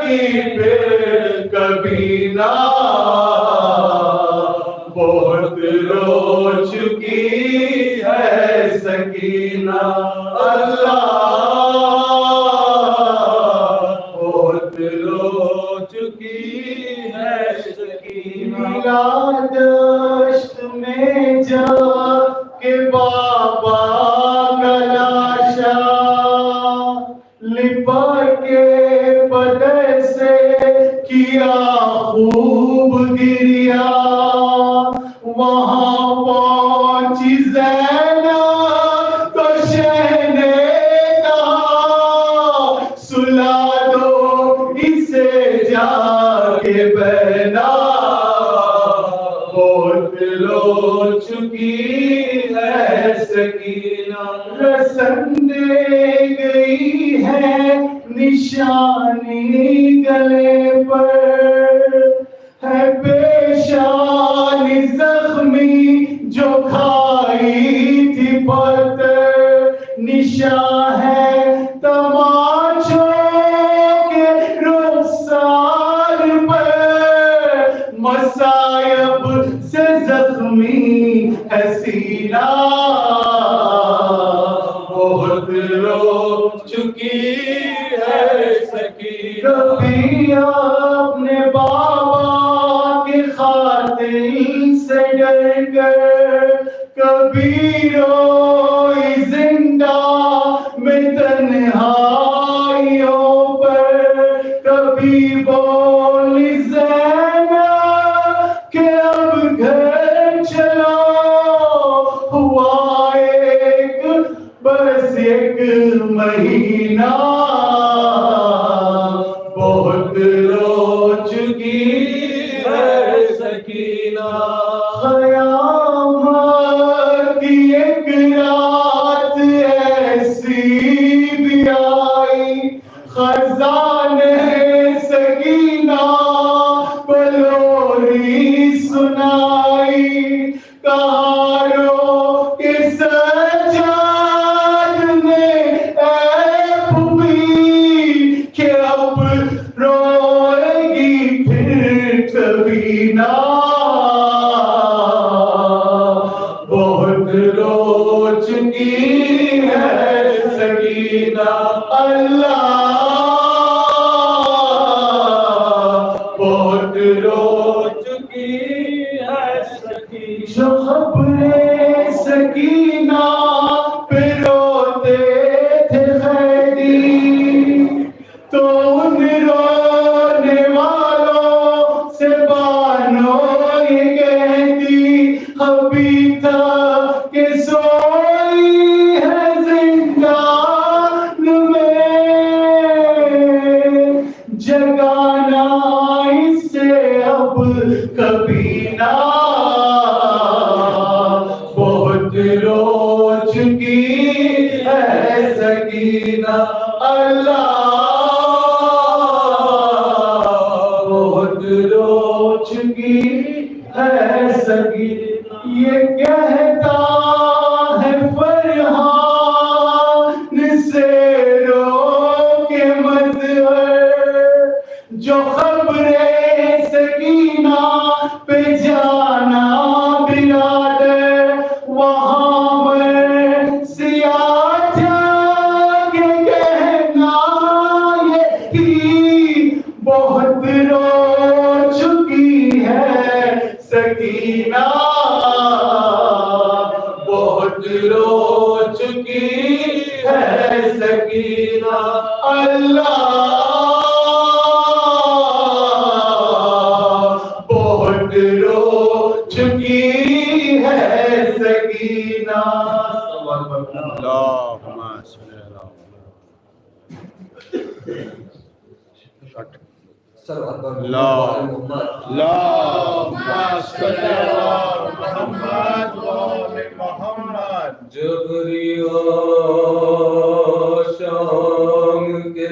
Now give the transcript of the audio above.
لگی پھر کبھی نہ، بہت رو چکی ہے سکینہ اللہ، بہت رو چکی ہے سکینہ۔ دشت میں جا کے بابا کا لاشا لپٹ کے بدر سے کیا خوب گریا، وہاں پہنچی زینب تو شہن نے کہا سلا دو اسے جا کے بہنا، بہت رو چکی ہے سکینہ۔ رسن دے گئی ہے نشانی گلے پر، ہے پیشانی زخمی جو کھائی تھی پتھر، نشاں ہے تماچوں کے رخسار پر، مصائب سے زخمی ہے سینہ، بہت رو چکی ہے سکینہ۔ کبھی اپنے بابا کی خاطر سے ڈر کر، کبھی روئی زندہ میں تنہائیوں پر، کبھی بولی زینب کہ اب گھر چلو، ہوا ایک بس ایک مہینہ، بہت رو چکی ہے سکینہ۔ قیامت کی ایک رات ایسی بھی آئی، خزانے سکینہ کو لوری سنائی، کہا رو کہ سجاد نے اے پھوپھی کہ اب روئے گی پھر کبھی نہ، بہت رو چکی ہے سکینہ اللہ، بہت رو چکی ہے سکینہ۔ جو خبریں سکینہ پہ روتے تھے خیری، تو ان رونے والوں سے بانو یہ کہتی، ابھی تک کہ سوئی ہے زندان میں، جگانا اس سے اب کبھی نہ، بہت رو چکی ہے سکینہ اللہ، بہت رو چکی ہے سکینہ۔ یہ کہتا ہے فرحان سے رو کے مظہر، جو خبر سکینہ پہ جانا برادر، وہاں میں سیاہ جا کے کہنا یہی، بہت رو چکی ہے سکینہ، بہت رو چکی ہے سکینہ اللہ، بہت رو چکی ہے سکینہ۔ اللہم صلی اللہ محمد جبریل